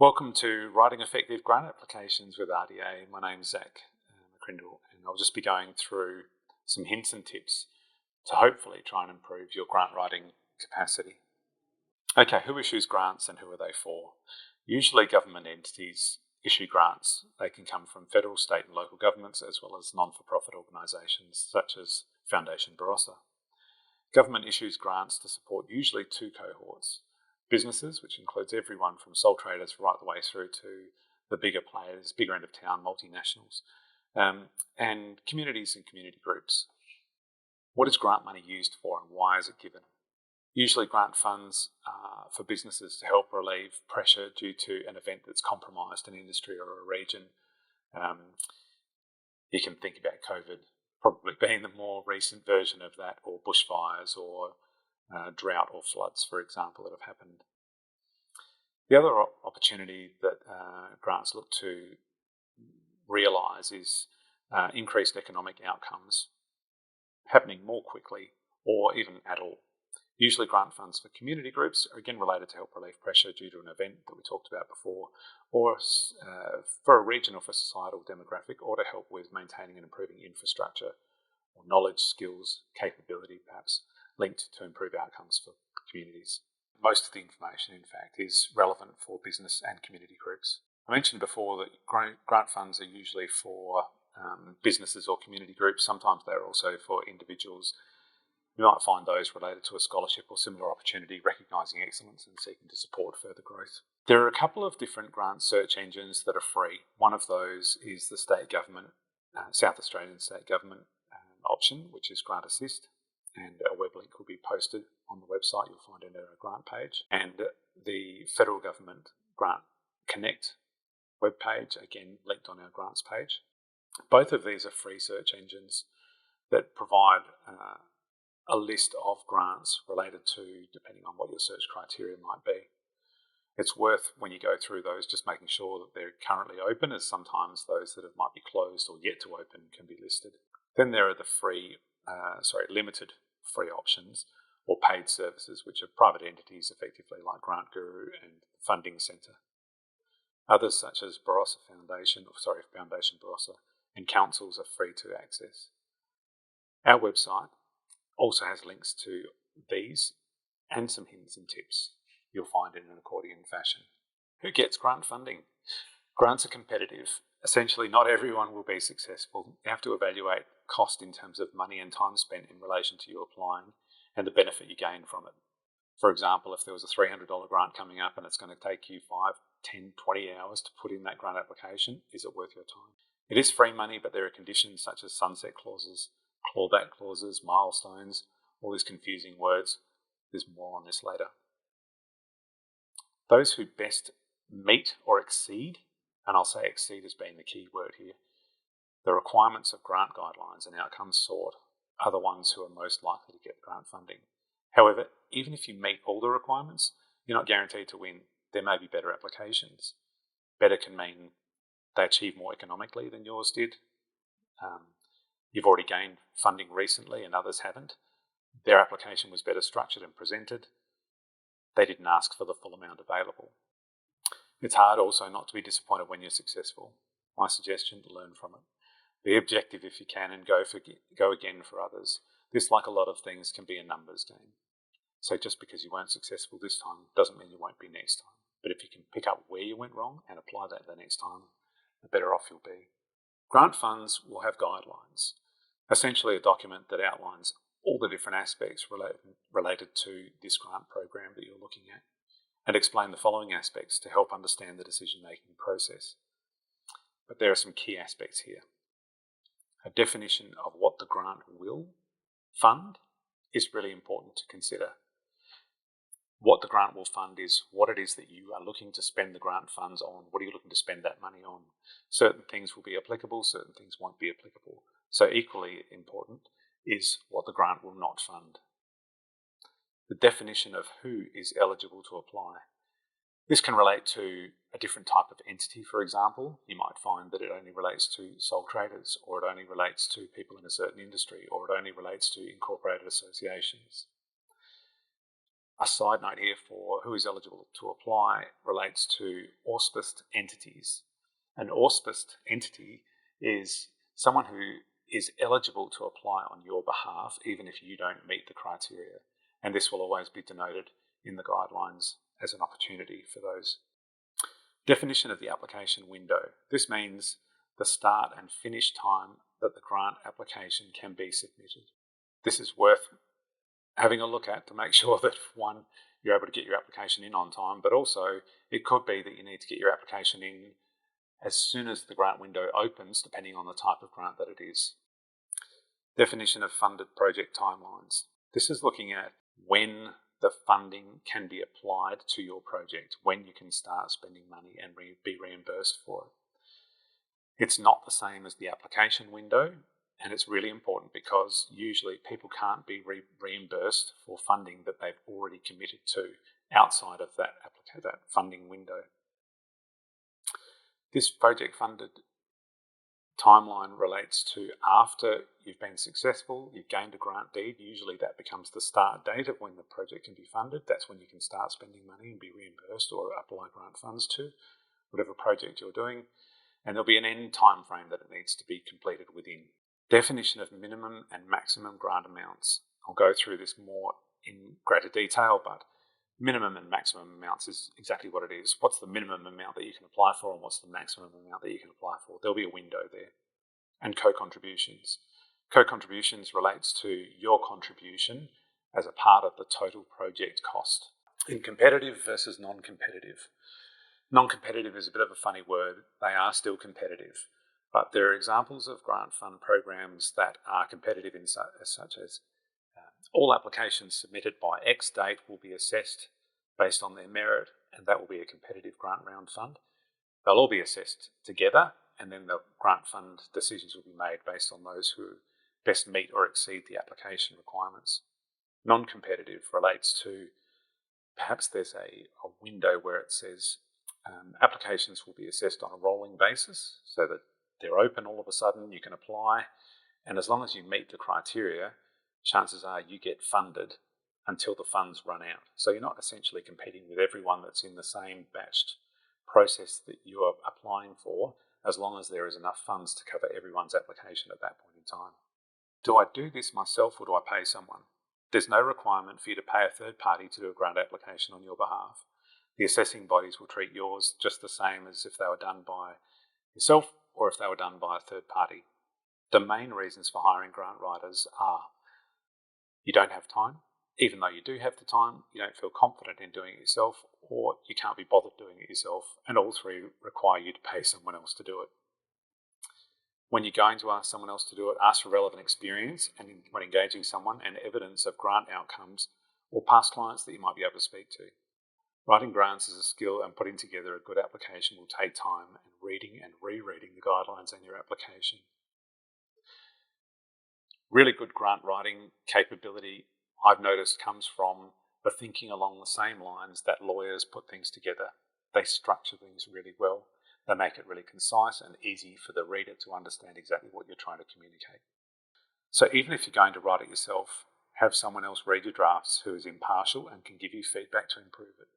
Welcome to Writing Effective Grant Applications with RDA. My name's Zach McCrindle, and I'll just be going through some hints and tips to hopefully try and improve your grant writing capacity. Okay, who issues grants and who are they for? Usually government entities issue grants. They can come from federal, state and local governments as well as non-for-profit organisations such as Foundation Barossa. Government issues grants to support usually two cohorts. Businesses, which includes everyone from sole traders right the way through to the bigger players, bigger end of town, multinationals, and communities and community groups. What is grant money used for and why is it given? Usually grant funds are for businesses to help relieve pressure due to an event that's compromised an industry or a region. You can think about COVID probably being the more recent version of that, or bushfires, or drought or floods, for example, that have happened. The other opportunity that grants look to realise is increased economic outcomes happening more quickly or even at all. Usually grant funds for community groups are again related to help relieve pressure due to an event that we talked about before, or for a region or for societal demographic, or to help with maintaining and improving infrastructure or knowledge, skills, capability perhaps, linked to improve outcomes for communities. Most of the information, in fact, is relevant for business and community groups. I mentioned before that grant funds are usually for businesses or community groups. Sometimes they're also for individuals. You might find those related to a scholarship or similar opportunity, recognising excellence and seeking to support further growth. There are a couple of different grant search engines that are free. One of those is the state government, South Australian state government option, which is Grant Assist. And a web link will be posted on the website. You'll find it in our grant page. And the federal government Grant Connect webpage, again linked on our grants page. Both of these are free search engines that provide a list of grants related to, depending on what your search criteria might be. It's worth, when you go through those, just making sure that they're currently open, as sometimes those that might be closed or yet to open can be listed. Then there are the limited free options or paid services, which are private entities effectively like Grant Guru and Funding Centre. Others such as Foundation Barossa, and councils are free to access. Our website also has links to these and some hints and tips you'll find in an accordion fashion. Who gets grant funding? Grants are competitive. Essentially, not everyone will be successful. You have to evaluate cost in terms of money and time spent in relation to you applying and the benefit you gain from it. For example, if there was a $300 grant coming up and it's going to take you 5, 10, 20 hours to put in that grant application, is it worth your time? It is free money, but there are conditions such as sunset clauses, clawback clauses, milestones, all these confusing words. There's more on this later. Those who best meet or exceed, and I'll say exceed as being the key word here, the requirements of grant guidelines and outcomes sought are the ones who are most likely to get grant funding. However, even if you meet all the requirements, you're not guaranteed to win. There may be better applications. Better can mean they achieve more economically than yours did. You've already gained funding recently and others haven't. Their application was better structured and presented. They didn't ask for the full amount available. It's hard also not to be disappointed when you're successful. My suggestion, learn from it. Be objective if you can and go again for others. This, like a lot of things, can be a numbers game. So just because you weren't successful this time doesn't mean you won't be next time. But if you can pick up where you went wrong and apply that the next time, the better off you'll be. Grant funds will have guidelines, essentially a document that outlines all the different aspects related to this grant program that you're looking at, and explain the following aspects to help understand the decision-making process. But there are some key aspects here. A definition of what the grant will fund is really important to consider. What the grant will fund is what it is that you are looking to spend the grant funds on. What are you looking to spend that money on? Certain things will be applicable, certain things won't be applicable. So equally important is what the grant will not fund. The definition of who is eligible to apply. This can relate to a different type of entity, for example. You might find that it only relates to sole traders, or it only relates to people in a certain industry, or it only relates to incorporated associations. A side note here for who is eligible to apply relates to auspiced entities. An auspiced entity is someone who is eligible to apply on your behalf, even if you don't meet the criteria. And this will always be denoted in the guidelines as an opportunity for those. Definition of the application window. This means the start and finish time that the grant application can be submitted. This is worth having a look at to make sure that, one, you're able to get your application in on time, but also it could be that you need to get your application in as soon as the grant window opens, depending on the type of grant that it is. Definition of funded project timelines. This is looking at when the funding can be applied to your project, when you can start spending money and be reimbursed for it. It's not the same as the application window, and it's really important because usually people can't be reimbursed for funding that they've already committed to outside of that funding window. This project funded timeline relates to after you've been successful, you've gained a grant deed. Usually that becomes the start date of when the project can be funded. That's when you can start spending money and be reimbursed or apply grant funds to whatever project you're doing. And there'll be an end time frame that it needs to be completed within. Definition of minimum and maximum grant amounts. I'll go through this more in greater detail, but minimum and maximum amounts is exactly what it is. What's the minimum amount that you can apply for and what's the maximum amount that you can apply for? There'll be a window there. And co-contributions. Co-contributions relates to your contribution as a part of the total project cost. In competitive versus non-competitive. Non-competitive is a bit of a funny word. They are still competitive. But there are examples of grant fund programs that are competitive such as all applications submitted by X date will be assessed based on their merit, and that will be a competitive grant round fund. They'll all be assessed together, and then the grant fund decisions will be made based on those who best meet or exceed the application requirements. Non-competitive relates to perhaps there's a window where it says applications will be assessed on a rolling basis, so that they're open all of a sudden, you can apply, and as long as you meet the criteria, chances are you get funded until the funds run out. So you're not essentially competing with everyone that's in the same batched process that you are applying for, as long as there is enough funds to cover everyone's application at that point in time. Do I do this myself or do I pay someone? There's no requirement for you to pay a third party to do a grant application on your behalf. The assessing bodies will treat yours just the same as if they were done by yourself or if they were done by a third party. The main reasons for hiring grant writers are you don't have time. Even though you do have the time, you don't feel confident in doing it yourself, or you can't be bothered doing it yourself, and all three require you to pay someone else to do it. When you're going to ask someone else to do it, ask for relevant experience and when engaging someone and evidence of grant outcomes or past clients that you might be able to speak to. Writing grants is a skill, and putting together a good application will take time and reading and rereading the guidelines in your application. Really good grant writing capability, I've noticed, comes from the thinking along the same lines that lawyers put things together. They structure things really well. They make it really concise and easy for the reader to understand exactly what you're trying to communicate. So even if you're going to write it yourself, have someone else read your drafts who is impartial and can give you feedback to improve it.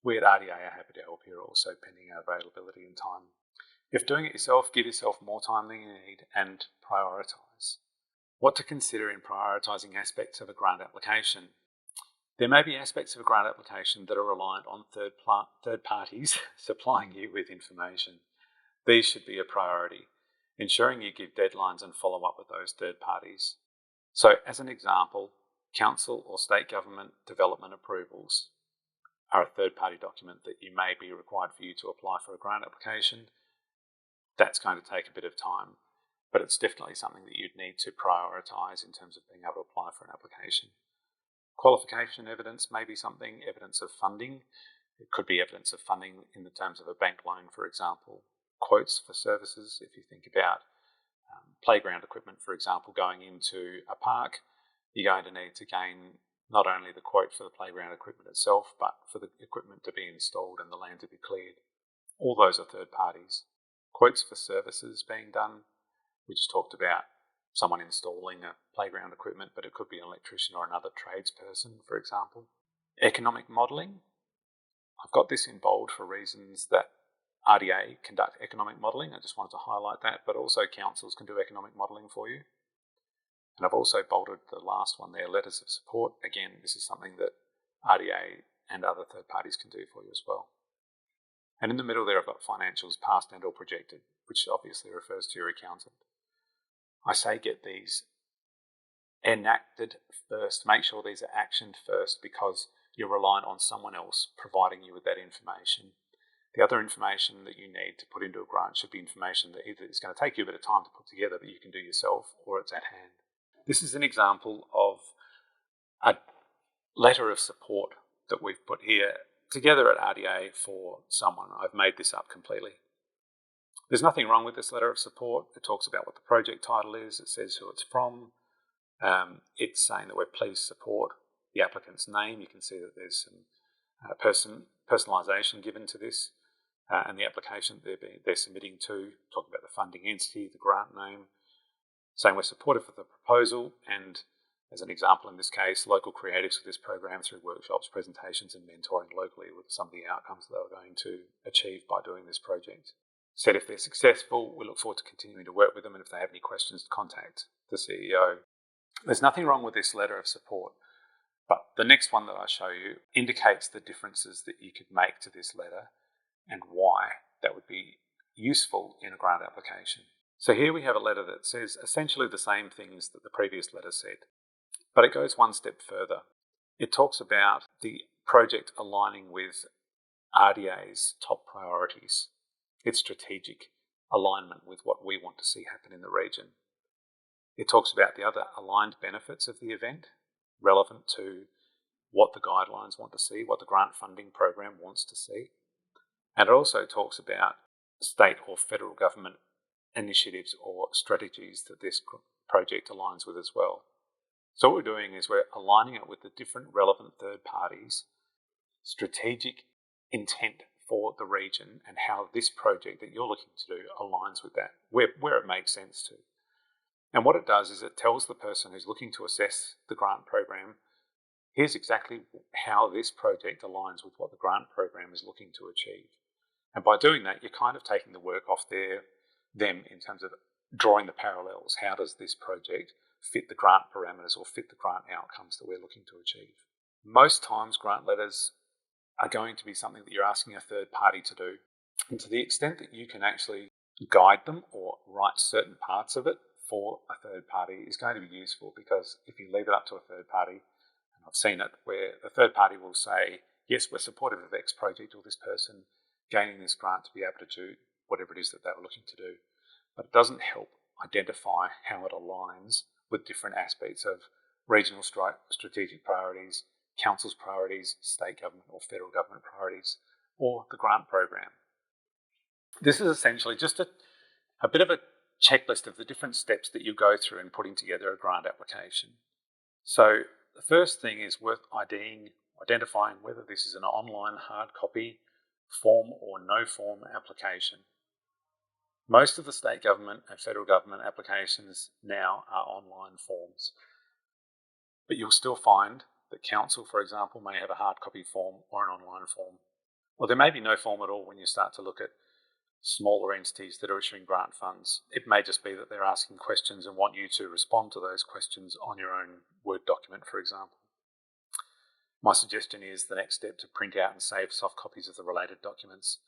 We at RDA are happy to help here also, pending our availability and time. If doing it yourself, give yourself more time than you need and prioritise. What to consider in prioritising aspects of a grant application. There may be aspects of a grant application that are reliant on third parties supplying you with information. These should be a priority, ensuring you give deadlines and follow up with those third parties. So as an example, council or state government development approvals are a third-party document that you may be required for you to apply for a grant application. That's going to take a bit of time, but it's definitely something that you'd need to prioritise in terms of being able to apply for an application. Qualification evidence may be something, evidence of funding. It could be evidence of funding in the terms of a bank loan, for example. Quotes for services, if you think about playground equipment, for example, going into a park, you're going to need to gain not only the quote for the playground equipment itself, but for the equipment to be installed and the land to be cleared. All those are third parties. Quotes for services being done. We just talked about someone installing a playground equipment, but it could be an electrician or another tradesperson, for example. Economic modelling. I've got this in bold for reasons that RDA conduct economic modelling. I just wanted to highlight that, but also councils can do economic modelling for you. And I've also bolded the last one there, letters of support. Again, this is something that RDA and other third parties can do for you as well. And in the middle there, I've got financials, past and or projected, which obviously refers to your accountant. I say get these enacted first. Make sure these are actioned first, because you're reliant on someone else providing you with that information. The other information that you need to put into a grant should be information that either is going to take you a bit of time to put together that you can do yourself, or it's at hand. This is an example of a letter of support that we've put here together at RDA for someone. I've made this up completely. There's nothing wrong with this letter of support. It talks about what the project title is. It says who it's from. It's saying that we're pleased to support the applicant's name. You can see that there's some personalisation given to this, and the application they're submitting to, talking about the funding entity, the grant name, saying we're supportive of the proposal, and as an example in this case, local creatives for this program through workshops, presentations and mentoring locally with some of the outcomes that they're going to achieve by doing this project. Said if they're successful, we look forward to continuing to work with them, and if they have any questions, to contact the CEO. There's nothing wrong with this letter of support, but the next one that I show you indicates the differences that you could make to this letter and why that would be useful in a grant application. So here we have a letter that says essentially the same things that the previous letter said, but it goes one step further. It talks about the project aligning with RDA's top priorities, its strategic alignment with what we want to see happen in the region. It talks about the other aligned benefits of the event, relevant to what the guidelines want to see, what the grant funding program wants to see. And it also talks about state or federal government initiatives or strategies that this project aligns with as well. So what we're doing is we're aligning it with the different relevant third parties' strategic intent for the region and how this project that you're looking to do aligns with that, where it makes sense to. And what it does is it tells the person who's looking to assess the grant program, here's exactly how this project aligns with what the grant program is looking to achieve. And by doing that, you're kind of taking the work off them in terms of drawing the parallels. How does this project fit the grant parameters or fit the grant outcomes that we're looking to achieve? Most times, grant letters are going to be something that you're asking a third party to do. And to the extent that you can actually guide them or write certain parts of it for a third party is going to be useful, because if you leave it up to a third party, and I've seen it where the third party will say, yes, we're supportive of X project or this person gaining this grant to be able to do whatever it is that they were looking to do. But it doesn't help identify how it aligns with different aspects of regional strategic priorities, council's priorities, state government or federal government priorities, or the grant program. This is essentially just a bit of a checklist of the different steps that you go through in putting together a grant application. So the first thing is worth identifying whether this is an online hard copy, form or no form application. Most of the state government and federal government applications now are online forms, but you'll still find that council, for example, may have a hard copy form or an online form. Or there may be no form at all when you start to look at smaller entities that are issuing grant funds. It may just be that they're asking questions and want you to respond to those questions on your own Word document, for example. My suggestion is the next step to print out and save soft copies of the related documents.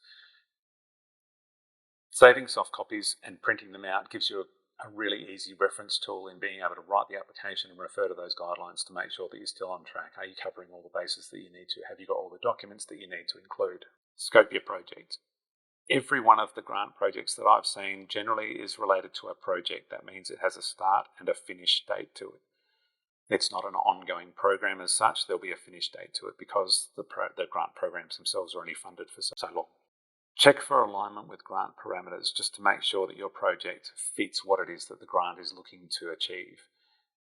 Saving soft copies and printing them out gives you a really easy reference tool in being able to write the application and refer to those guidelines to make sure that you're still on track. Are you covering all the bases that you need to? Have you got all the documents that you need to include? Scope your project. Every one of the grant projects that I've seen generally is related to a project. That means it has a start and a finish date to it. It's not an ongoing program as such. There'll be a finish date to it because the grant programs themselves are only funded for so long. Check for alignment with grant parameters just to make sure that your project fits what it is that the grant is looking to achieve.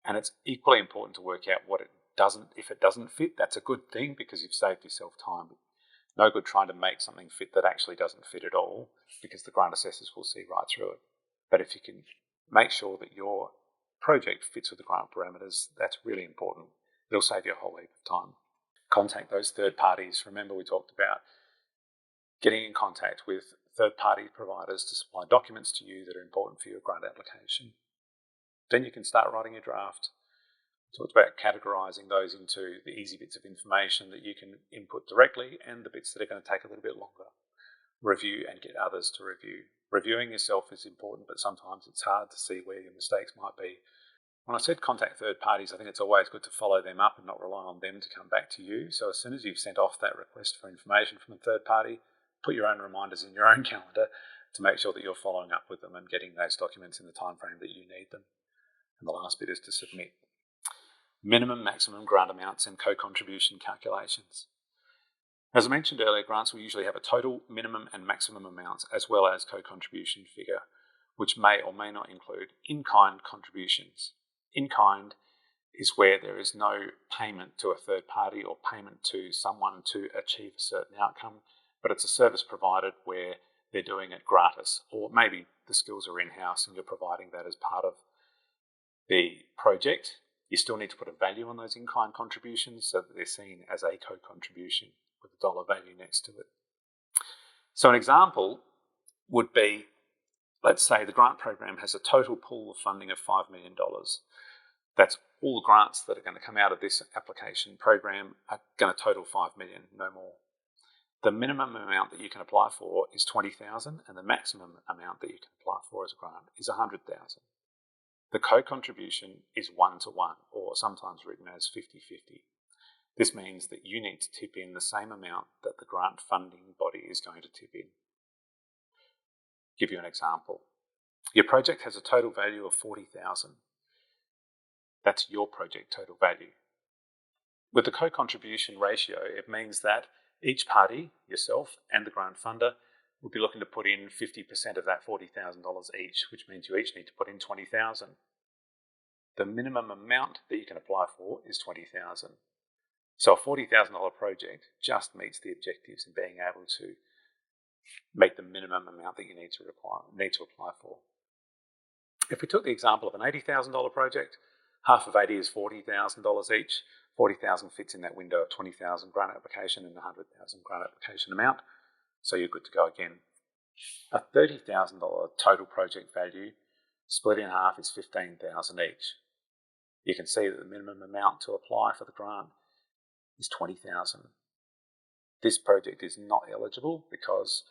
And it's equally important to work out what it doesn't. If it doesn't fit, that's a good thing because you've saved yourself time. No good trying to make something fit that actually doesn't fit at all, because the grant assessors will see right through it. But if you can make sure that your project fits with the grant parameters, that's really important. It'll save you a whole heap of time. Contact those third parties. Remember, we talked about getting in contact with third-party providers to supply documents to you that are important for your grant application. Then you can start writing your draft. We talked about categorising those into the easy bits of information that you can input directly and the bits that are going to take a little bit longer. Review and get others to review. Reviewing yourself is important, but sometimes it's hard to see where your mistakes might be. When I said contact third parties, I think it's always good to follow them up and not rely on them to come back to you. So as soon as you've sent off that request for information from a third party, put your own reminders in your own calendar to make sure that you're following up with them and getting those documents in the time frame that you need them. And the last bit is to submit. Minimum, maximum grant amounts and co-contribution calculations. As I mentioned earlier, grants will usually have a total, minimum and maximum amounts as well as co-contribution figure, which may or may not include in-kind contributions. In-kind is where there is no payment to a third party or payment to someone to achieve a certain outcome, but it's a service provided where they're doing it gratis, or maybe the skills are in-house and you're providing that as part of the project. You still need to put a value on those in-kind contributions so that they're seen as a co-contribution with a dollar value next to it. So an example would be, let's say the grant program has a total pool of funding of $5 million. That's all the grants that are going to come out of this application program are going to total $5 million, no more. The minimum amount that you can apply for is $20,000 and the maximum amount that you can apply for as a grant is $100,000. The co-contribution is 1-to-1, or sometimes written as 50-50. This means that you need to tip in the same amount that the grant funding body is going to tip in. Give you an example. Your project has a total value of $40,000. That's your project total value. With the co-contribution ratio, it means that each party, yourself and the grant funder, will be looking to put in 50% of that $40,000 each, which means you each need to put in $20,000. The minimum amount that you can apply for is $20,000. So a $40,000 project just meets the objectives in being able to make the minimum amount that you need to apply for. If we took the example of an $80,000 project, half of 80 is $40,000 each. $40,000 fits in that window of $20,000 grant application and the $100,000 grant application amount. So you're good to go again. A $30,000 total project value split in half is $15,000 each. You can see that the minimum amount to apply for the grant is $20,000. This project is not eligible because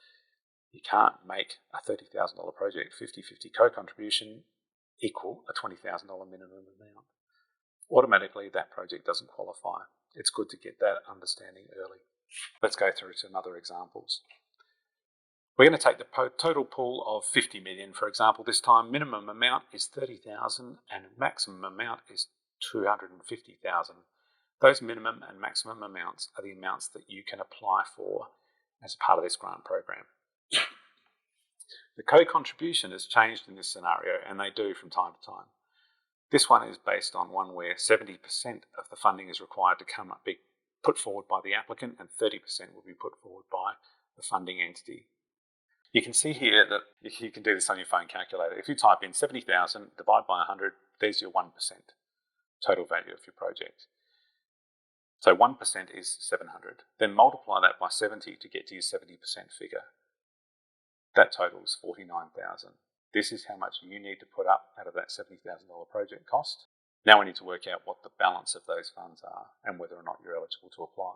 you can't make a $30,000 project 50-50 co-contribution equal a $20,000 minimum amount. Automatically, that project doesn't qualify. It's good to get that understanding early. Let's go through some other examples. We're going to take the total pool of $50 million, for example. This time, minimum amount is $30,000 and maximum amount is $250,000. Those minimum and maximum amounts are the amounts that you can apply for as part of this grant program. The co-contribution has changed in this scenario, and they do from time to time. This one is based on one where 70% of the funding is required to be put forward by the applicant and 30% will be put forward by the funding entity. You can see here that you can do this on your phone calculator. If you type in 70,000, divide by 100, there's your 1% total value of your project. So 1% is 700. Then multiply that by 70 to get to your 70% figure. That totals 49,000. This is how much you need to put up out of that $70,000 project cost. Now we need to work out what the balance of those funds are and whether or not you're eligible to apply.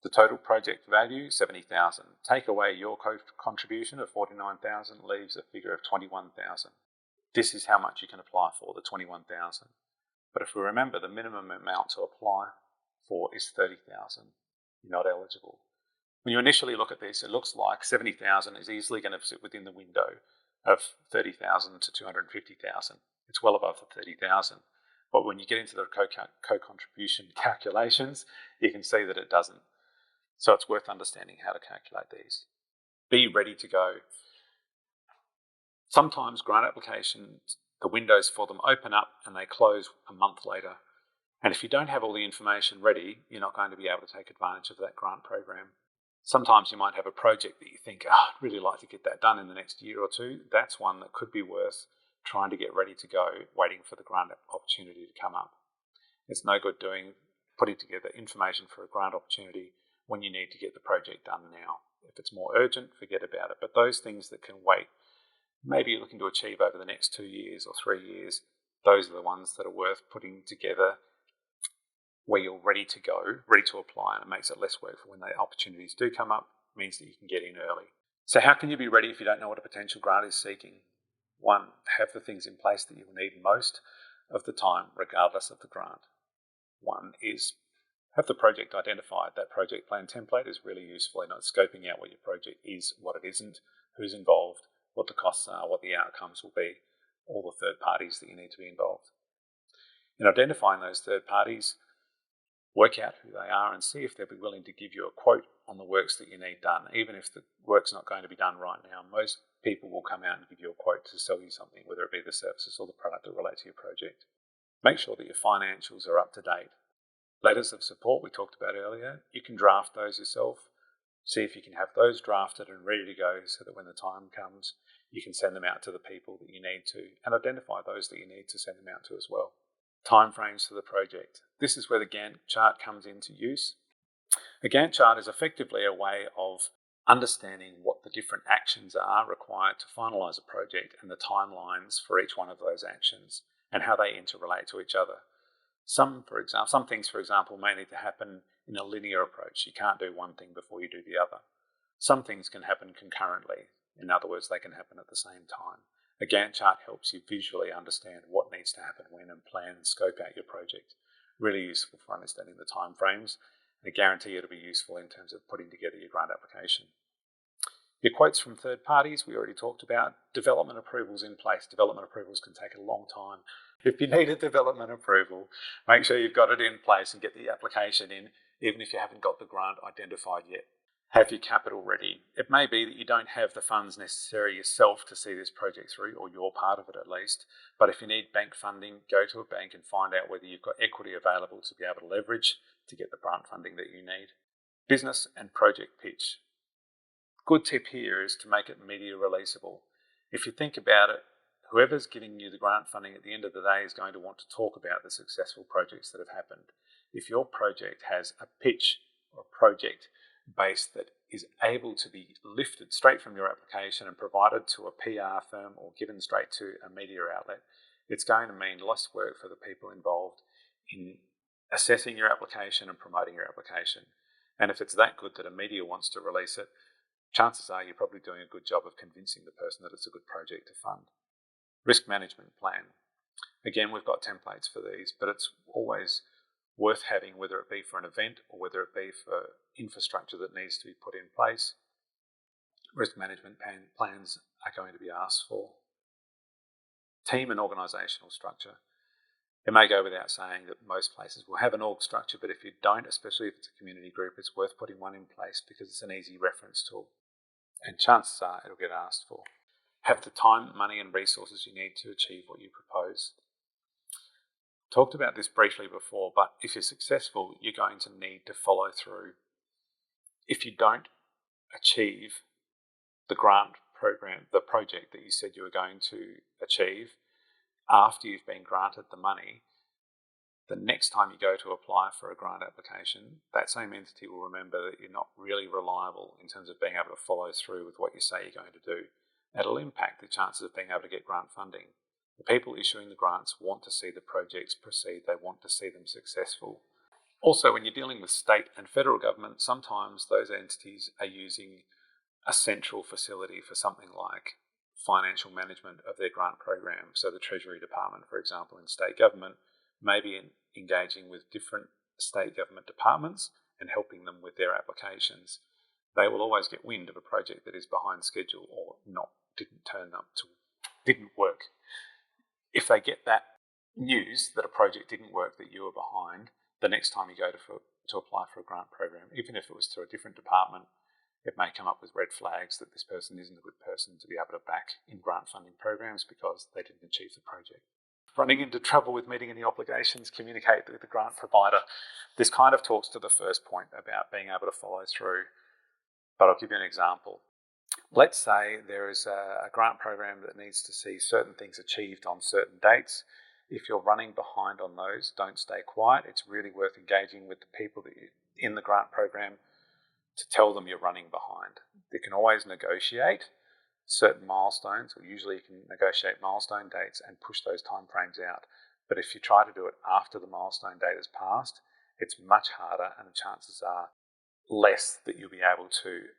The total project value, 70,000. Take away your contribution of 49,000, leaves a figure of 21,000. This is how much you can apply for, the 21,000. But if we remember, the minimum amount to apply for is 30,000. You're not eligible. When you initially look at this, it looks like 70,000 is easily going to sit within the window of 30,000 to 250,000. It's well above the 30,000. But when you get into the co-contribution calculations, you can see that it doesn't. So it's worth understanding how to calculate these. Be ready to go. Sometimes grant applications, the windows for them open up and they close a month later. And if you don't have all the information ready, you're not going to be able to take advantage of that grant program. Sometimes you might have a project that you think, I'd really like to get that done in the next year or two. That's one that could be worth trying to get ready to go, waiting for the grant opportunity to come up. It's no good doing putting together information for a grant opportunity when you need to get the project done now. If it's more urgent, forget about it. But those things that can wait, maybe you're looking to achieve over the next 2 years or 3 years, those are the ones that are worth putting together where you're ready to go, ready to apply, and it makes it less work for when the opportunities do come up, means that you can get in early. So how can you be ready if you don't know what a potential grant is seeking? 1, have the things in place that you will need most of the time, regardless of the grant. 1 is have the project identified. That project plan template is really useful in scoping out what your project is, what it isn't, who's involved, what the costs are, what the outcomes will be, all the third parties that you need to be involved. In identifying those third parties, work out who they are and see if they'll be willing to give you a quote on the works that you need done. Even if the work's not going to be done right now, most people will come out and give you a quote to sell you something, whether it be the services or the product that relate to your project. Make sure that your financials are up to date. Letters of support we talked about earlier, you can draft those yourself. See if you can have those drafted and ready to go so that when the time comes, you can send them out to the people that you need to, and identify those that you need to send them out to as well. Timeframes for the project. This is where the Gantt chart comes into use. A Gantt chart is effectively a way of understanding what the different actions are required to finalise a project and the timelines for each one of those actions and how they interrelate to each other. Some things, for example, may need to happen in a linear approach. You can't do one thing before you do the other. Some things can happen concurrently. In other words, they can happen at the same time. A Gantt chart helps you visually understand what needs to happen when and plan and scope out your project. Really useful for understanding the time frames. And I guarantee it'll be useful in terms of putting together your grant application. Your quotes from third parties, we already talked about. Development approvals in place. Development approvals can take a long time. If you need a development approval, make sure you've got it in place and get the application in, even if you haven't got the grant identified yet. Have your capital ready. It may be that you don't have the funds necessary yourself to see this project through, or your part of it at least, but if you need bank funding, go to a bank and find out whether you've got equity available to be able to leverage to get the grant funding that you need. Business and project pitch. Good tip here is to make it media releasable. If you think about it, whoever's giving you the grant funding at the end of the day is going to want to talk about the successful projects that have happened. If your project has a pitch or a project base that is able to be lifted straight from your application and provided to a PR firm or given straight to a media outlet, it's going to mean less work for the people involved in assessing your application and promoting your application. And if it's that good that a media wants to release it, chances are you're probably doing a good job of convincing the person that it's a good project to fund. Risk management plan. Again, we've got templates for these, but it's always worth having, whether it be for an event or whether it be for infrastructure that needs to be put in place. Risk management plans are going to be asked for. Team and organisational structure. It may go without saying that most places will have an org structure, but if you don't, especially if it's a community group, it's worth putting one in place because it's an easy reference tool. And chances are it'll get asked for. Have the time, money and resources you need to achieve what you propose. Talked about this briefly before, but if you're successful, you're going to need to follow through. If you don't achieve the grant program, the project that you said you were going to achieve after you've been granted the money, the next time you go to apply for a grant application, that same entity will remember that you're not really reliable in terms of being able to follow through with what you say you're going to do. It'll impact the chances of being able to get grant funding. The people issuing the grants want to see the projects proceed. They want to see them successful. Also, when you're dealing with state and federal government, sometimes those entities are using a central facility for something like financial management of their grant program. So the Treasury Department, for example, in state government, may be engaging with different state government departments and helping them with their applications. They will always get wind of a project that is behind schedule or didn't work. If they get that news that a project didn't work, that you were behind, the next time you go to apply for a grant program, even if it was through a different department, it may come up with red flags that this person isn't a good person to be able to back in grant funding programs because they didn't achieve the project. Running into trouble with meeting any obligations, communicate with the grant provider. This kind of talks to the first point about being able to follow through, but I'll give you an example. Let's say there is a grant program that needs to see certain things achieved on certain dates, If you're running behind on those, don't stay quiet. It's really worth engaging with the people that you in the grant program to tell them you're running behind. They can always negotiate certain milestones, or usually you can negotiate milestone dates and push those timeframes out. But if you try to do it after the milestone date has passed, it's much harder, and the chances are less that you'll be able to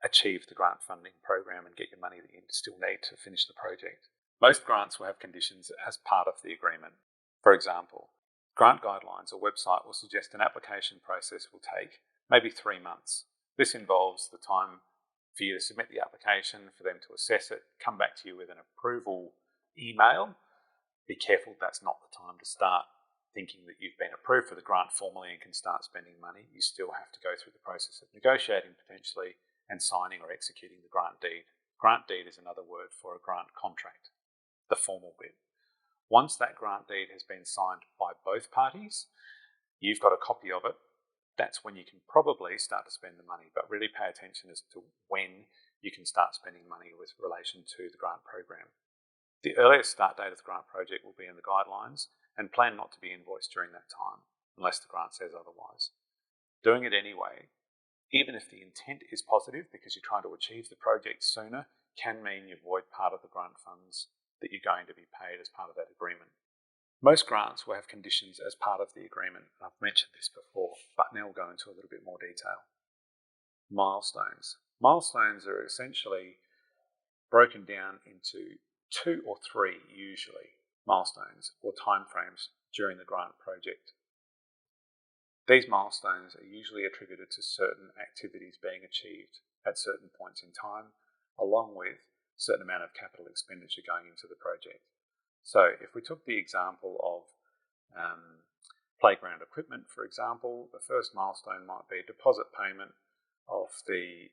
achieve the grant funding program and get your money that you still need to finish the project. Most grants will have conditions as part of the agreement. For example, grant guidelines or website will suggest an application process will take maybe 3 months. This involves the time for you to submit the application, for them to assess it, come back to you with an approval email. Be careful, that's not the time to start thinking that you've been approved for the grant formally and can start spending money. You still have to go through the process of negotiating potentially and signing or executing the grant deed. Grant deed is another word for a grant contract, the formal bit. Once that grant deed has been signed by both parties, you've got a copy of it. That's when you can probably start to spend the money, but really pay attention as to when you can start spending money with relation to the grant program. The earliest start date of the grant project will be in the guidelines, and plan not to be invoiced during that time, unless the grant says otherwise. Doing it anyway, even if the intent is positive because you're trying to achieve the project sooner, can mean you avoid part of the grant funds that you're going to be paid as part of that agreement. Most grants will have conditions as part of the agreement. I've mentioned this before, but now we'll go into a little bit more detail. Milestones. Milestones are essentially broken down into 2 or 3 usually milestones or timeframes during the grant project. These milestones are usually attributed to certain activities being achieved at certain points in time, along with a certain amount of capital expenditure going into the project. So if we took the example of playground equipment, for example, the first milestone might be deposit payment of the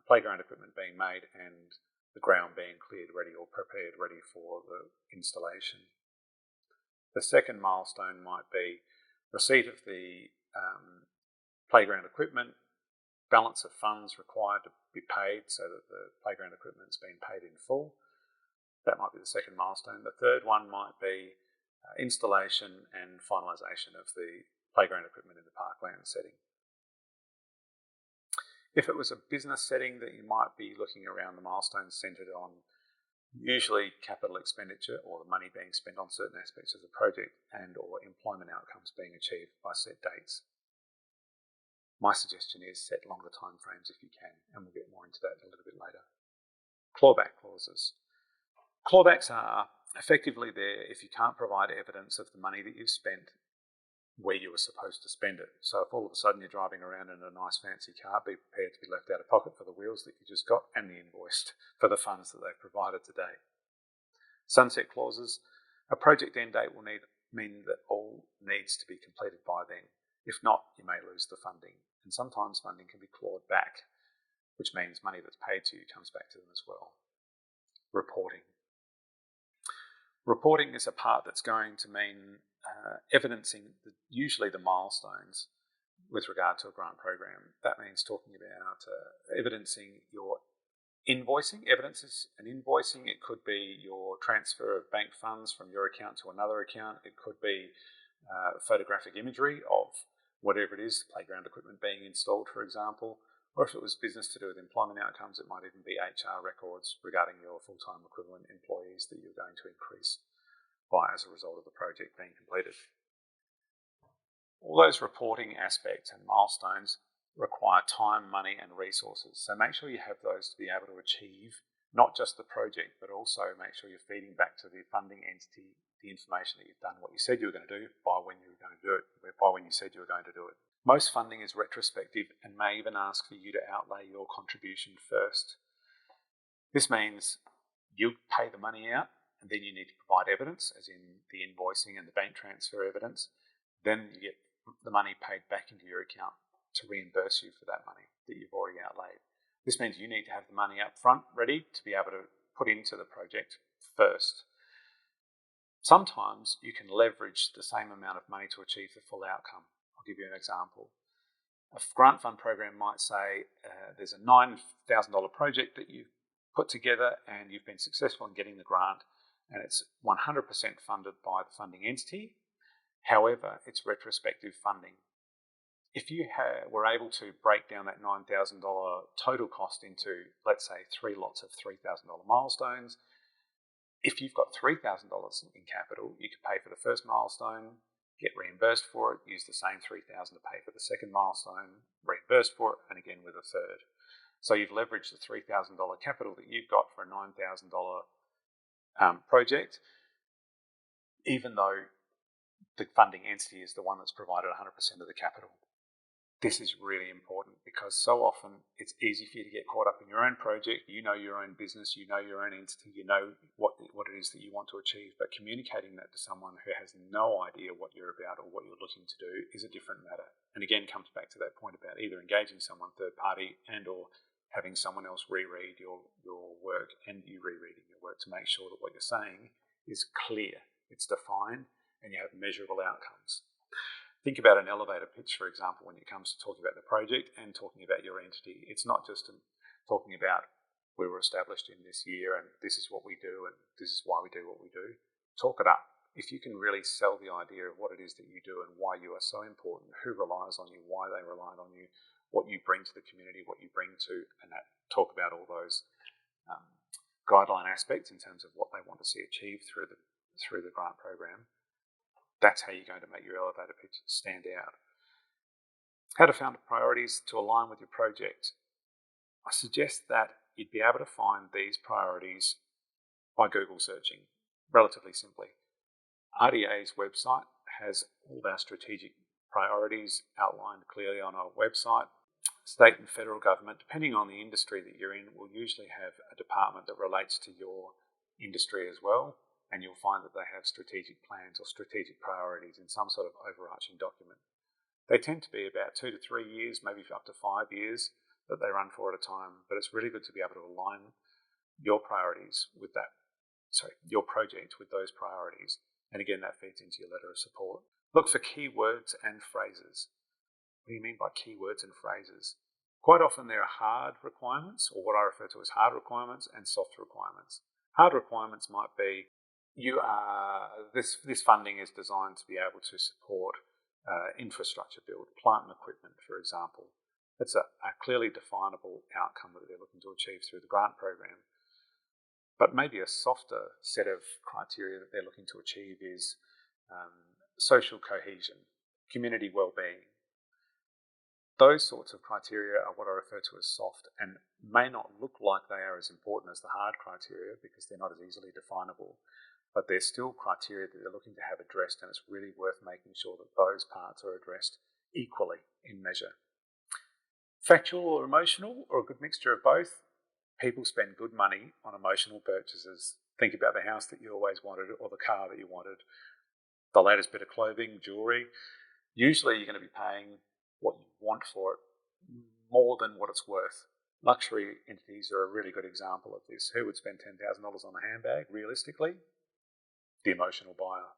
playground equipment being made and the ground being cleared ready or prepared ready for the installation. The second milestone might be receipt of the playground equipment, balance of funds required to be paid so that the playground equipment's been paid in full. That might be the second milestone. The third one might be installation and finalisation of the playground equipment in the parkland setting. If it was a business setting, that you might be looking around the milestones centred on usually capital expenditure or the money being spent on certain aspects of the project and or employment outcomes being achieved by set dates. My suggestion is set longer time frames if you can, and we'll get more into that a little bit later. Clawback clauses. Clawbacks are effectively there if you can't provide evidence of the money that you've spent where you were supposed to spend it. So if all of a sudden you're driving around in a nice fancy car, be prepared to be left out of pocket for the wheels that you just got and the invoice for the funds that they've provided to date. Sunset clauses. A project end date will mean that all needs to be completed by then. If not, you may lose the funding. And sometimes funding can be clawed back, which means money that's paid to you comes back to them as well. Reporting. Reporting is a part that's going to mean evidencing usually the milestones with regard to a grant program. That means talking about evidencing your invoicing. Evidence is an invoicing. It could be your transfer of bank funds from your account to another account. It could be photographic imagery of whatever it is, playground equipment being installed, for example. Or if it was business to do with employment outcomes, it might even be HR records regarding your full-time equivalent employees that you're going to increase by as a result of the project being completed. All those reporting aspects and milestones require time, money and resources. So make sure you have those to be able to achieve not just the project, but also make sure you're feeding back to the funding entity the information that you've done, what you said you were going to do, by when you were going to do it, by when you said you were going to do it. Most funding is retrospective and may even ask for you to outlay your contribution first. This means you pay the money out and then you need to provide evidence, as in the invoicing and the bank transfer evidence. Then you get the money paid back into your account to reimburse you for that money that you've already outlaid. This means you need to have the money up front ready to be able to put into the project first. Sometimes you can leverage the same amount of money to achieve the full outcome. I'll give you an example. A grant fund program might say there's a $9,000 project that you've put together and you've been successful in getting the grant, and it's 100% funded by the funding entity. However, it's retrospective funding. If you were able to break down that $9,000 total cost into, let's say, 3 lots of $3,000 milestones, if you've got $3,000 in capital, you could pay for the first milestone, get reimbursed for it, use the same $3,000 to pay for the second milestone, reimbursed for it, and again with a third. So you've leveraged the $3,000 capital that you've got for a $9,000 project, even though the funding entity is the one that's provided 100% of the capital. This is really important because so often it's easy for you to get caught up in your own project. You know your own business, you know your own entity, you know what it is that you want to achieve, but communicating that to someone who has no idea what you're about or what you're looking to do is a different matter. And again, comes back to that point about either engaging someone third party and or having someone else reread your work and you rereading your work to make sure that what you're saying is clear, it's defined, and you have measurable outcomes. Think about an elevator pitch, for example, when it comes to talking about the project and talking about your entity. It's not just talking about we were established in this year and this is what we do and this is why we do what we do. Talk it up. If you can really sell the idea of what it is that you do and why you are so important, who relies on you, why they rely on you, what you bring to the community, what you bring to, and talk about all those guideline aspects in terms of what they want to see achieved through the grant program. That's how you're going to make your elevator pitch stand out. How to find priorities to align with your project. I suggest that you'd be able to find these priorities by Google searching, relatively simply. RDA's website has all of our strategic priorities outlined clearly on our website. State and federal government, depending on the industry that you're in, will usually have a department that relates to your industry as well. And you'll find that they have strategic plans or strategic priorities in some sort of overarching document. They tend to be about 2 to 3 years, maybe up to 5 years that they run for at a time, but it's really good to be able to align your priorities with your project with those priorities. And again, that feeds into your letter of support. Look for keywords and phrases. What do you mean by keywords and phrases? Quite often there are hard requirements, or what I refer to as hard requirements, and soft requirements. Hard requirements might be this funding is designed to be able to support infrastructure build, plant and equipment, for example. That's a clearly definable outcome that they're looking to achieve through the grant program. But maybe a softer set of criteria that they're looking to achieve is social cohesion, community well-being. Those sorts of criteria are what I refer to as soft and may not look like they are as important as the hard criteria because they're not as easily definable. But they're still criteria that they're looking to have addressed, and it's really worth making sure that those parts are addressed equally in measure. Factual or emotional, or a good mixture of both. People spend good money on emotional purchases. Think about the house that you always wanted or the car that you wanted, the latest bit of clothing, jewellery. Usually you're going to be paying what you want for it more than what it's worth. Luxury entities are a really good example of this. Who would spend $10,000 on a handbag, realistically? The emotional buyer.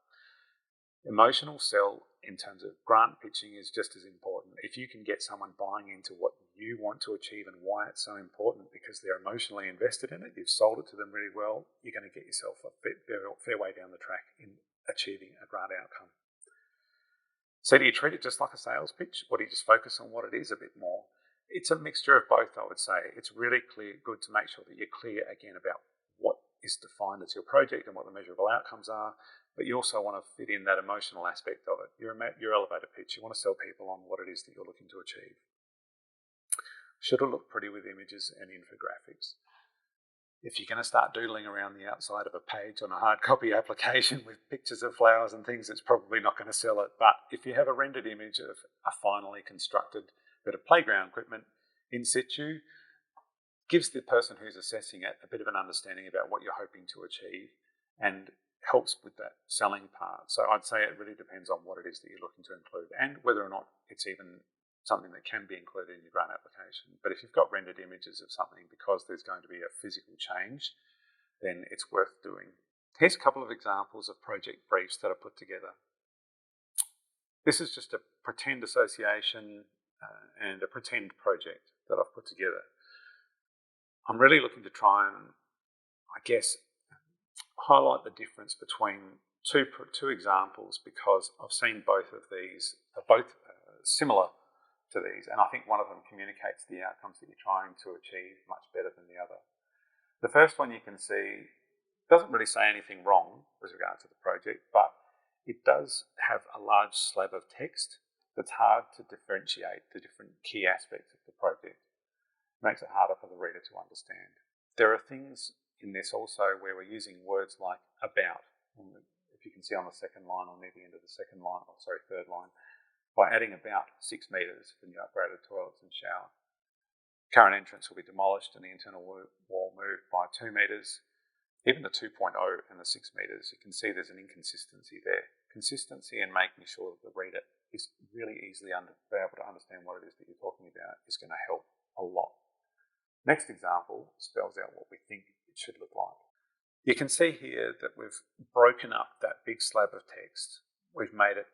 Emotional sell in terms of grant pitching is just as important. If you can get someone buying into what you want to achieve and why it's so important because they're emotionally invested in it, you've sold it to them really well, you're going to get yourself a fair way down the track in achieving a grant outcome. So do you treat it just like a sales pitch, or do you just focus on what it is a bit more? It's a mixture of both, I would say. It's really good to make sure that you're clear again about what is defined as your project and what the measurable outcomes are, but you also want to fit in that emotional aspect of it. Your elevator pitch, you want to sell people on what it is that you're looking to achieve. Should it look pretty with images and infographics? If you're going to start doodling around the outside of a page on a hard copy application with pictures of flowers and things, it's probably not going to sell it. But if you have a rendered image of a finally constructed bit of playground equipment in situ, gives the person who's assessing it a bit of an understanding about what you're hoping to achieve and helps with that selling part. So I'd say it really depends on what it is that you're looking to include and whether or not it's even something that can be included in your grant application. But if you've got rendered images of something because there's going to be a physical change, then it's worth doing. Here's a couple of examples of project briefs that are put together. This is just a pretend association and a pretend project that I've put together. I'm really looking to try and, highlight the difference between two examples, because I've seen both of these are both similar to these, and I think one of them communicates the outcomes that you're trying to achieve much better than the other. The first one you can see doesn't really say anything wrong with regard to the project, but it does have a large slab of text that's hard to differentiate the different key aspects of the project. It makes it harder for the reader to understand. There are things in this also where we're using words like about, if you can see on the second line or near the end of the third line, by adding about 6 metres for new upgraded toilets and shower. Current entrance will be demolished and the internal wall moved by 2 metres. Even the 2.0 and the 6 metres, you can see there's an inconsistency there. Consistency and making sure that the reader is really easily be able to understand what it is that you're talking about is going to help a lot. Next example spells out what we think it should look like. You can see here that we've broken up that big slab of text. We've made it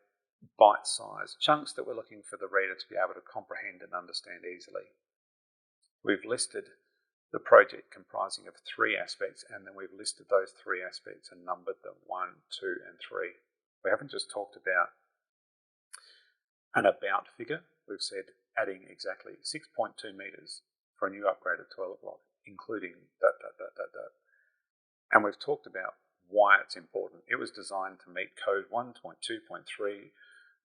bite-sized chunks that we're looking for the reader to be able to comprehend and understand easily. We've listed the project comprising of 3 aspects, and then we've listed those 3 aspects and numbered them 1, 2, and 3. We haven't just talked about an about figure. We've said adding exactly 6.2 metres for a new upgraded toilet block, including that. And we've talked about why it's important. It was designed to meet Code 1.2.3,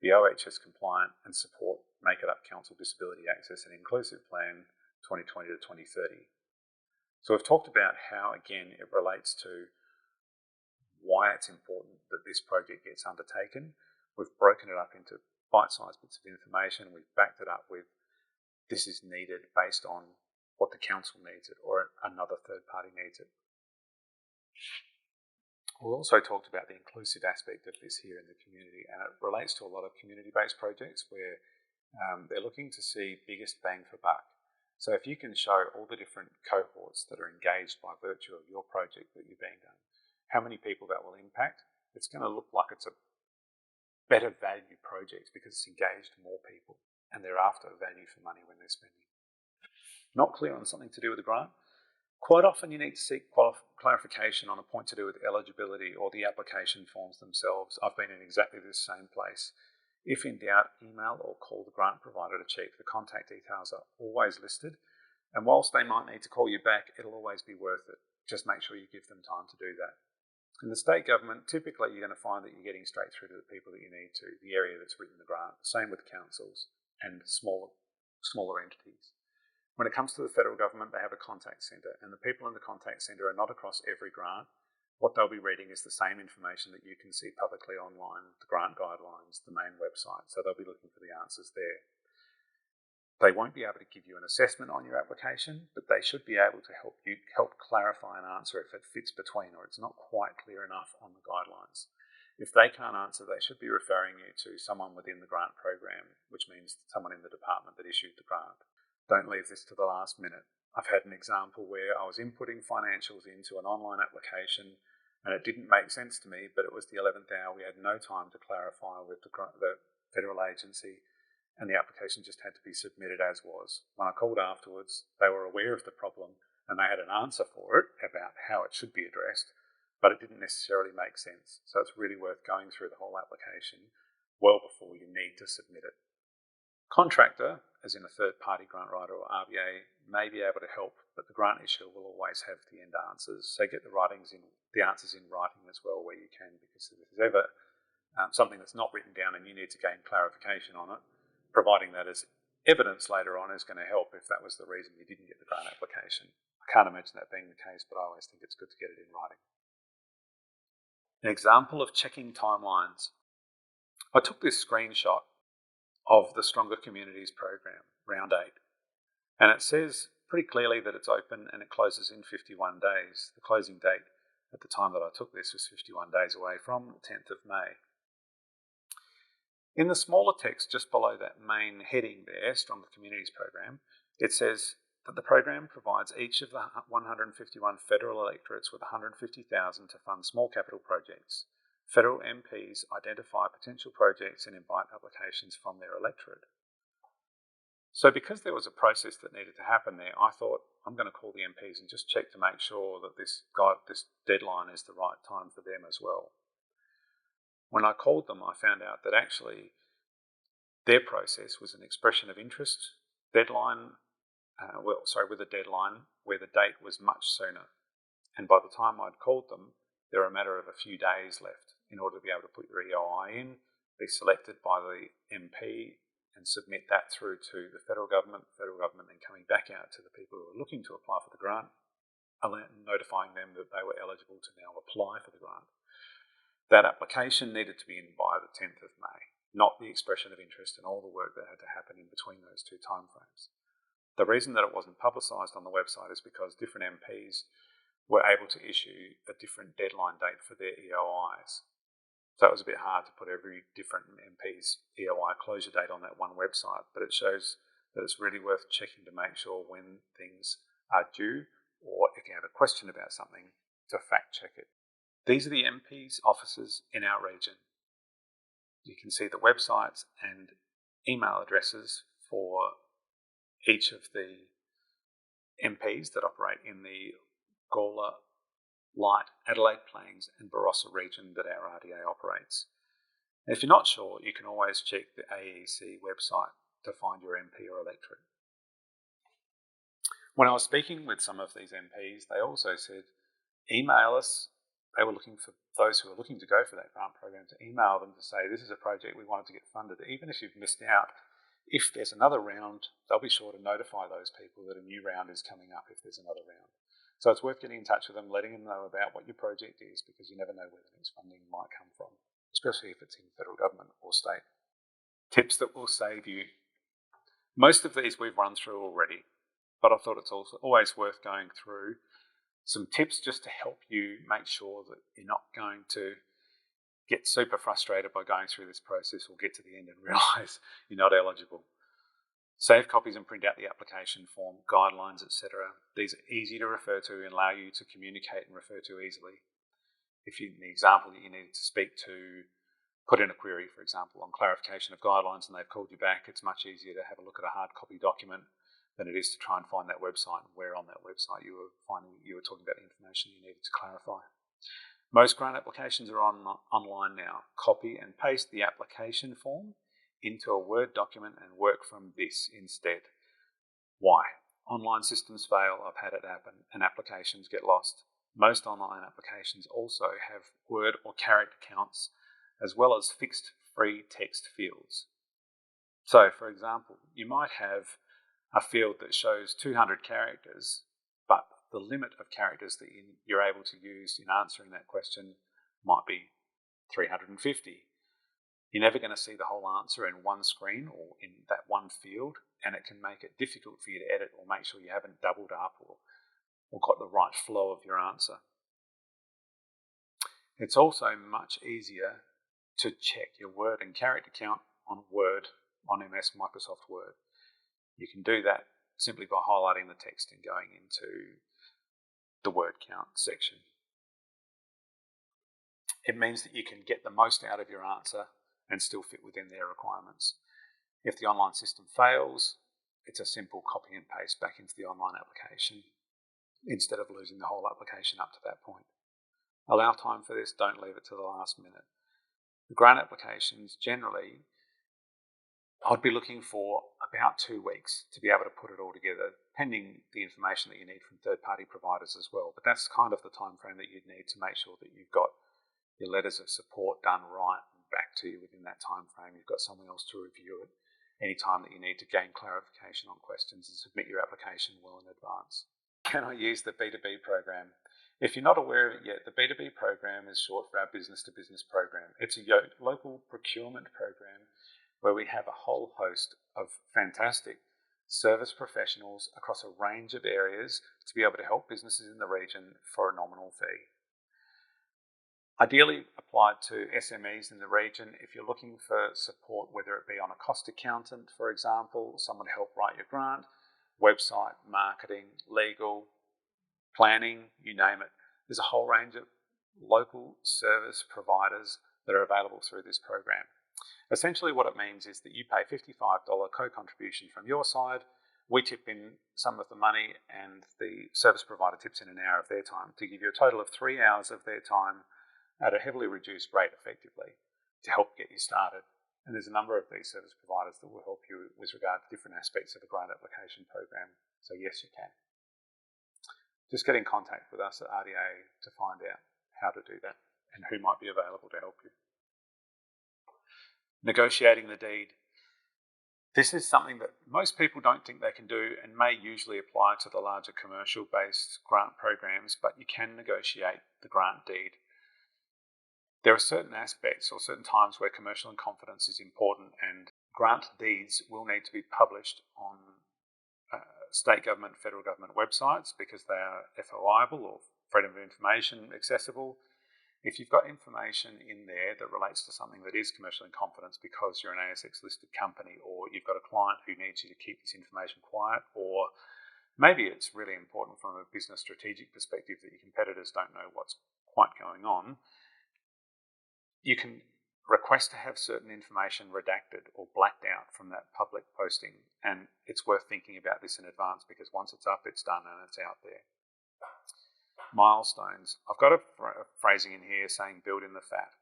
the OHS compliant, and support Make It Up Council Disability Access and Inclusive Plan 2020 to 2030. So we've talked about how, again, it relates to why it's important that this project gets undertaken. We've broken it up into bite-sized bits of information. We've backed it up with this is needed based on what the council needs it or another third party needs it. We've also talked about the inclusive aspect of this here in the community, and it relates to a lot of community-based projects where they're looking to see biggest bang for buck. So if you can show all the different cohorts that are engaged by virtue of your project that you're being done, how many people that will impact, it's going to look like it's a better value project because it's engaged more people and they're after value for money when they're spending. Not clear on something to do with the grant? Quite often you need to seek clarification on a point to do with eligibility or the application forms themselves. I've been in exactly this same place. If in doubt, email or call the grant provider to check. The contact details are always listed, and whilst they might need to call you back, it'll always be worth it. Just make sure you give them time to do that. In the state government, typically you're going to find that you're getting straight through to the people that you need to, the area that's written the grant. Same with councils and smaller entities. When it comes to the federal government, they have a contact centre, and the people in the contact centre are not across every grant. What they'll be reading is the same information that you can see publicly online, the grant guidelines, the main website, so they'll be looking for the answers there. They won't be able to give you an assessment on your application, but they should be able to help clarify an answer if it fits between or it's not quite clear enough on the guidelines. If they can't answer, they should be referring you to someone within the grant program, which means someone in the department that issued the grant. Don't leave this to the last minute. I've had an example where I was inputting financials into an online application and it didn't make sense to me, but it was the 11th hour. We had no time to clarify with the federal agency, and the application just had to be submitted as was. When I called afterwards, they were aware of the problem and they had an answer for it about how it should be addressed, but it didn't necessarily make sense. So it's really worth going through the whole application well before you need to submit it. Contractor, as in a third-party grant writer or RBA, may be able to help, but the grant issuer will always have the end answers. So get the answers in writing as well where you can, because if there's ever something that's not written down and you need to gain clarification on it, providing that as evidence later on is going to help if that was the reason you didn't get the grant application. I can't imagine that being the case, but I always think it's good to get it in writing. An example of checking timelines. I took this screenshot of the Stronger Communities program, round 8. And it says pretty clearly that it's open and it closes in 51 days. The closing date at the time that I took this was 51 days away from the 10th of May. In the smaller text just below that main heading there, Stronger Communities program, it says that the program provides each of the 151 federal electorates with $150,000 to fund small capital projects. Federal MPs identify potential projects and invite applications from their electorate. So because there was a process that needed to happen there, I thought I'm going to call the MPs and just check to make sure that this deadline is the right time for them as well. When I called them, I found out that actually their process was an expression of interest deadline, with a deadline where the date was much sooner. And by the time I'd called them, there were a matter of a few days left in order to be able to put your EOI in, be selected by the MP, and submit that through to the federal government then coming back out to the people who are looking to apply for the grant, notifying them that they were eligible to now apply for the grant. That application needed to be in by the 10th of May, not the expression of interest and all the work that had to happen in between those two timeframes. The reason that it wasn't publicised on the website is because different MPs were able to issue a different deadline date for their EOIs. So it was a bit hard to put every different MP's EOI closure date on that one website, but it shows that it's really worth checking to make sure when things are due, or if you have a question about something, to fact check it. These are the MP's offices in our region. You can see the websites and email addresses for each of the MPs that operate in the Gawler, Light, Adelaide Plains and Barossa region that our RDA operates. And if you're not sure, you can always check the AEC website to find your MP or electorate. When I was speaking with some of these MPs, they also said, email us. They were looking for those who were looking to go for that grant program to email them to say, this is a project we wanted to get funded. Even if you've missed out, if there's another round, they'll be sure to notify those people that a new round is coming up if there's another round. So it's worth getting in touch with them, letting them know about what your project is, because you never know where the next funding might come from, especially if it's in federal government or state. Tips that will save you. Most of these we've run through already, but I thought it's also always worth going through some tips just to help you make sure that you're not going to get super frustrated by going through this process or get to the end and realise you're not eligible. Save copies and print out the application form, guidelines, etc. These are easy to refer to and allow you to communicate and refer to easily. If in the example that you needed to speak to, put in a query, for example, on clarification of guidelines and they've called you back, it's much easier to have a look at a hard copy document than it is to try and find that website and where on that website you were talking about the information you needed to clarify. Most grant applications are online now. Copy and paste the application form into a Word document and work from this instead. Why? Online systems fail, I've had it happen, and applications get lost. Most online applications also have word or character counts as well as fixed free text fields. So, for example, you might have a field that shows 200 characters, but the limit of characters that you're able to use in answering that question might be 350. You're never going to see the whole answer in one screen or in that one field, and it can make it difficult for you to edit or make sure you haven't doubled up or got the right flow of your answer. It's also much easier to check your word and character count on Word on MS Microsoft Word. You can do that simply by highlighting the text and going into the word count section. It means that you can get the most out of your answer and still fit within their requirements. If the online system fails, it's a simple copy and paste back into the online application instead of losing the whole application up to that point. Allow time for this, don't leave it to the last minute. The grant applications generally, I'd be looking for about 2 weeks to be able to put it all together, pending the information that you need from third-party providers as well. But that's kind of the time frame that you'd need to make sure that you've got your letters of support done right and back to you within that time frame. You've got someone else to review it any time that you need to gain clarification on questions and submit your application well in advance. Can I use the B2B program? If you're not aware of it yet, the B2B program is short for our business-to-business program. It's a local procurement program where we have a whole host of fantastic service professionals across a range of areas to be able to help businesses in the region for a nominal fee. Ideally applied to SMEs in the region if you're looking for support, whether it be on a cost accountant, for example, someone to help write your grant, website, marketing, legal, planning, you name it. There's a whole range of local service providers that are available through this program. Essentially what it means is that you pay $55 co-contribution from your side, we tip in some of the money, and the service provider tips in an hour of their time to give you a total of 3 hours of their time at a heavily reduced rate effectively to help get you started. And there's a number of these service providers that will help you with regard to different aspects of a grant application program. So yes, you can. Just get in contact with us at RDA to find out how to do that and who might be available to help you. Negotiating the deed. This is something that most people don't think they can do and may usually apply to the larger commercial-based grant programs, but you can negotiate the grant deed. There are certain aspects or certain times where commercial in confidence is important, and grant deeds will need to be published on state government, federal government websites because they are FOIable or Freedom of Information accessible. If you've got information in there that relates to something that is commercial in confidence because you're an ASX listed company, or you've got a client who needs you to keep this information quiet, or maybe it's really important from a business strategic perspective that your competitors don't know what's quite going on, you can request to have certain information redacted or blacked out from that public posting. And it's worth thinking about this in advance because once it's up, it's done and it's out there. Milestones. I've got a phrasing in here saying build in the fat.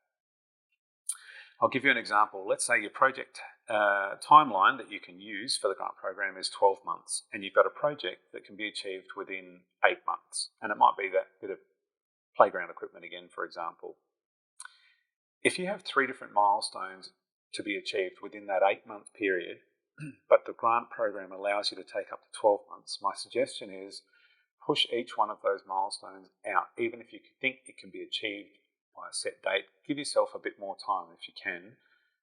I'll give you an example. Let's say your project timeline that you can use for the grant program is 12 months, and you've got a project that can be achieved within 8 months. And it might be that bit of playground equipment again, for example. If you have 3 different milestones to be achieved within that 8-month period, but the grant program allows you to take up to 12 months, my suggestion is push each one of those milestones out. Even if you think it can be achieved by a set date, give yourself a bit more time if you can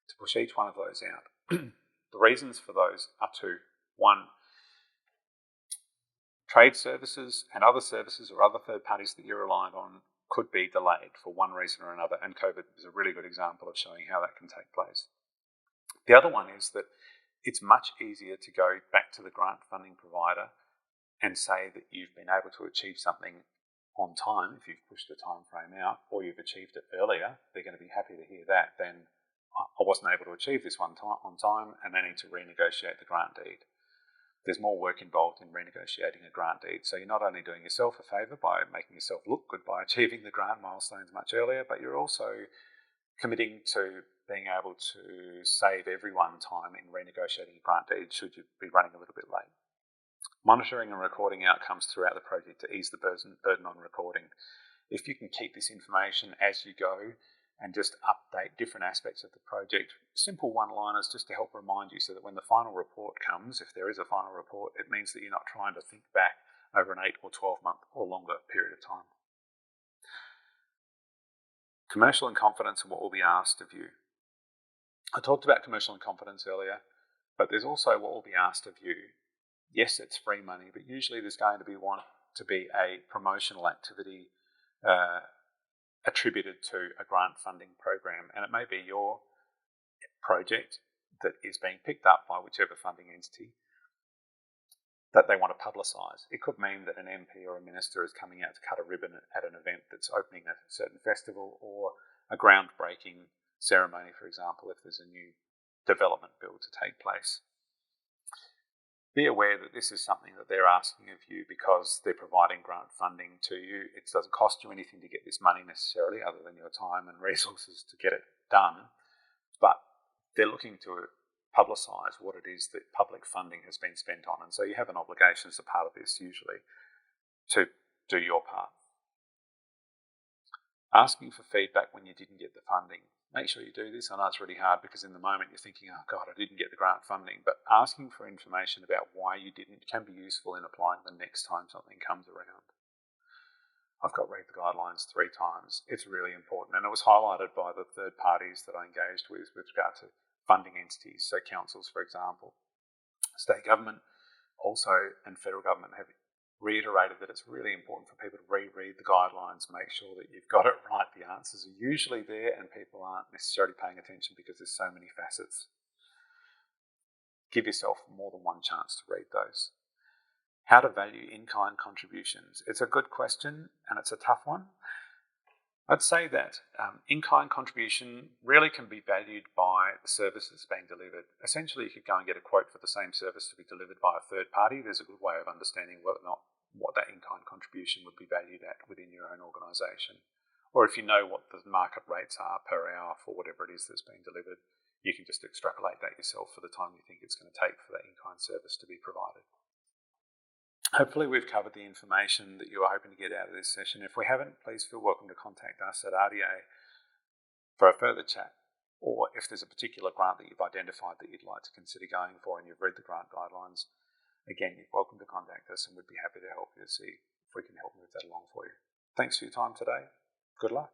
to push each one of those out. The reasons for those are 2. 1, trade services and other services or other third parties that you're reliant on could be delayed for one reason or another, and COVID is a really good example of showing how that can take place. The other one is that it's much easier to go back to the grant funding provider and say that you've been able to achieve something on time if you've pushed the time frame out, or you've achieved it earlier. They're going to be happy to hear that than I wasn't able to achieve this one on time and they need to renegotiate the grant deed. There's more work involved in renegotiating a grant deed. So you're not only doing yourself a favour by making yourself look good by achieving the grant milestones much earlier, but you're also committing to being able to save everyone time in renegotiating a grant deed should you be running a little bit late. Monitoring and recording outcomes throughout the project to ease the burden on recording. If you can keep this information as you go and just update different aspects of the project, simple one-liners just to help remind you so that when the final report comes, if there is a final report, it means that you're not trying to think back over an 8 or 12-month or longer period of time. Commercial in confidence and what will be asked of you. I talked about commercial in confidence earlier, but there's also what will be asked of you. Yes, it's free money, but usually there's going to be a promotional activity attributed to a grant funding program, and it may be your project that is being picked up by whichever funding entity that they want to publicise. It could mean that an MP or a minister is coming out to cut a ribbon at an event that's opening a certain festival, or a groundbreaking ceremony, for example, if there's a new development bill to take place. Be aware that this is something that they're asking of you because they're providing grant funding to you. It doesn't cost you anything to get this money necessarily, other than your time and resources to get it done. But they're looking to publicise what it is that public funding has been spent on. And so you have an obligation as a part of this usually to do your part. Asking for feedback when you didn't get the funding. Make sure you do this. I know it's really hard because in the moment you're thinking, oh God, I didn't get the grant funding. But asking for information about why you didn't can be useful in applying the next time something comes around. I've got read the guidelines 3 times. It's really important. And it was highlighted by the third parties that I engaged with regard to funding entities. So councils, for example. State government also and federal government have reiterated that it's really important for people to reread the guidelines, make sure that you've got it right. The answers are usually there and people aren't necessarily paying attention because there's so many facets. Give yourself more than one chance to read those. How to value in-kind contributions. It's a good question and it's a tough one. I'd say that in-kind contribution really can be valued by the service that's being delivered. Essentially, you could go and get a quote for the same service to be delivered by a third party. There's a good way of understanding whether or not what that in-kind contribution would be valued at within your own organisation. Or if you know what the market rates are per hour for whatever it is that's being delivered, you can just extrapolate that yourself for the time you think it's going to take for that in-kind service to be provided. Hopefully we've covered the information that you were hoping to get out of this session. If we haven't, please feel welcome to contact us at RDA for a further chat. Or if there's a particular grant that you've identified that you'd like to consider going for and you've read the grant guidelines, again, you're welcome to contact us and we'd be happy to help you to see if we can help move that along for you. Thanks for your time today. Good luck.